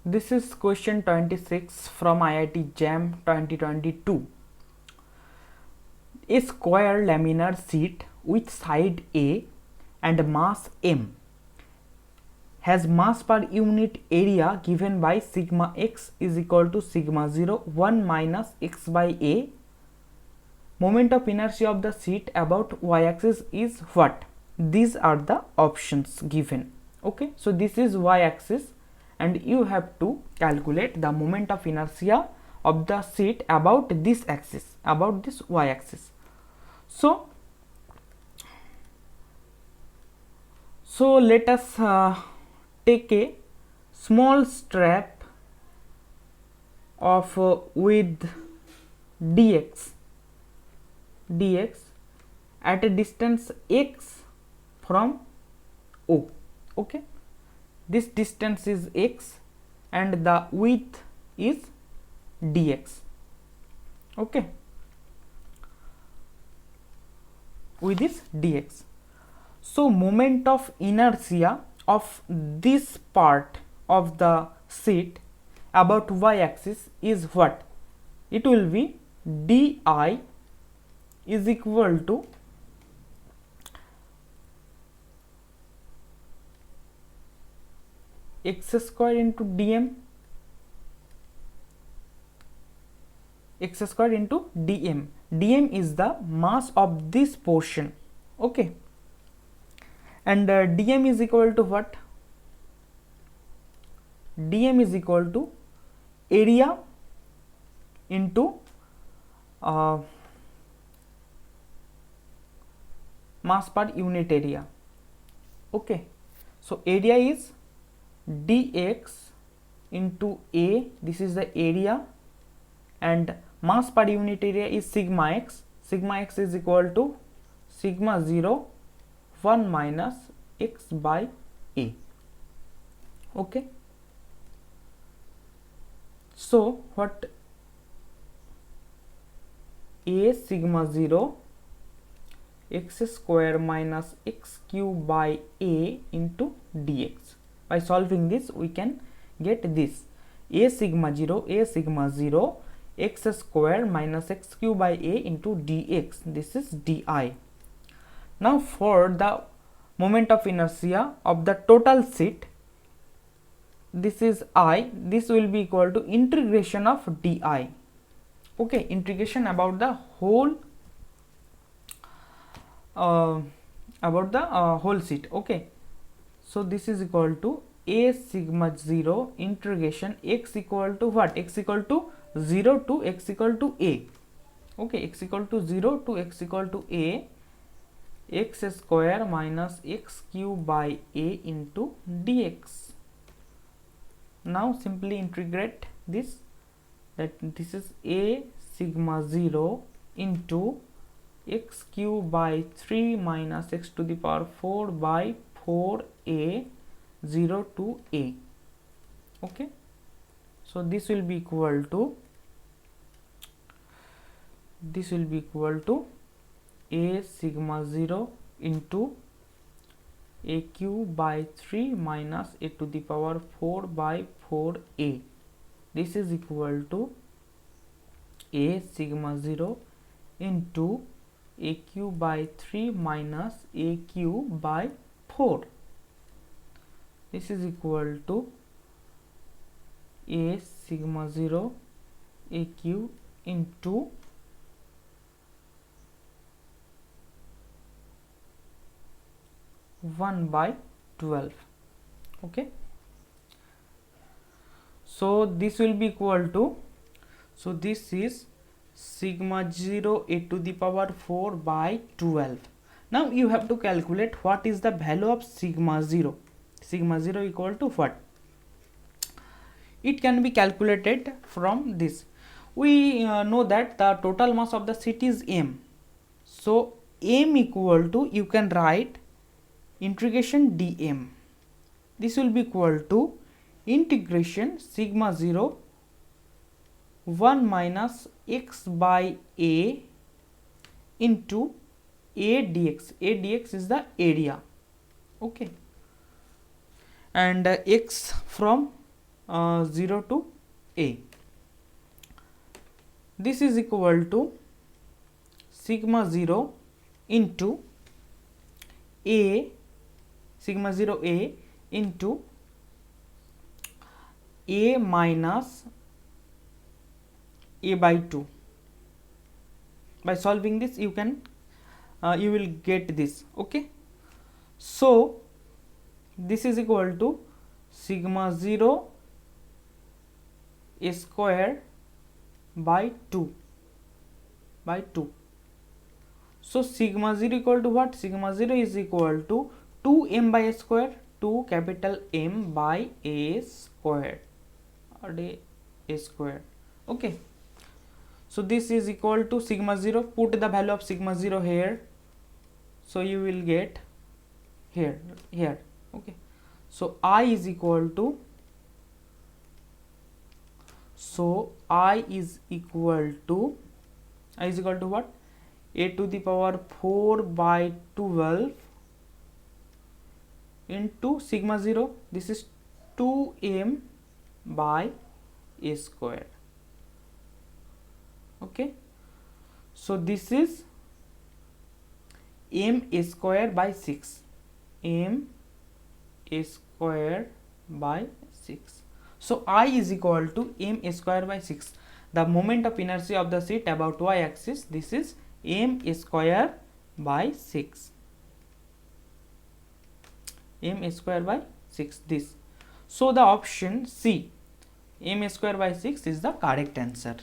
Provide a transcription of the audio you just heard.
This is question 26 from IIT JAM 2022. A square laminar sheet with side A and mass m has mass per unit area given by sigma x is equal to sigma 0 1 minus x by a. Moment of inertia of the sheet about y-axis is what? These are the options given. Okay, so this is y-axis and you have to calculate the moment of inertia of the sheet about this axis, about this y-axis. So let us take a small strap of width dx at a distance x from O. Okay, this distance is x and the width is dx. Okay, with this dx. So moment of inertia of this part of the sheet about y-axis is what? It will be di is equal to x square into dm, x square into dm. dm is the mass of this portion. Okay, and dm is equal to what? dm is equal to area into mass per unit area. Okay, so area is dx into a, this is the area, and mass per unit area is sigma x. Sigma x is equal to sigma 0 1 minus x by a. Okay, so what? A sigma 0 x square minus x cube by a into dx. By solving this we can get this: a sigma 0 x square minus x cube by a into dx. This is di. Now for the moment of inertia of the total sheet, this is I, this will be equal to integration of di. Okay, integration about the whole whole sheet. Okay, so this is equal to a sigma 0 integration x equal to what? X equal to 0 to x equal to a. Okay, x equal to 0 to x equal to a, x square minus x cube by a into dx. Now simply integrate this, that this is a sigma 0 into x cube by 3 minus x to the power 4 by 4a 0 to a. Okay, so this will be equal to a sigma 0 into a cube by 3 minus a to the power 4 by 4a. This is equal to a sigma 0 into a cube by 3 minus a cube by 4. This is equal to a sigma 0 a cube into one by 12. Okay, so this will be equal to, so this is sigma 0 a to the power 4 by 12. Now you have to calculate what is the value of sigma 0. Sigma 0 equal to what? It can be calculated from this. We know that the total mass of the sheet is m. So m equal to, you can write integration dm. This will be equal to integration sigma 0 1 minus x by a into a dx. A dx is the area. Okay, and x from 0 to a. This is equal to sigma 0 into a, sigma 0 a into a minus a by 2. By solving this you can you will get this. Okay, so this is equal to sigma 0 a square by 2 by 2. So sigma 0 equal to what? Sigma 0 is equal to 2m by a square, 2 capital M by a square or a square. Okay, so this is equal to sigma 0. Put the value of sigma 0 here, so you will get here. Okay, so I is equal to, I is equal to what? A to the power 4 by 12 into sigma 0, this is 2m by a square. Okay, so this is m a square by 6, m a square by 6. So I is equal to m a square by 6. The moment of inertia of the sheet about y axis, this is m a square by 6, m a square by 6 this. So the option C, m a square by 6 is the correct answer.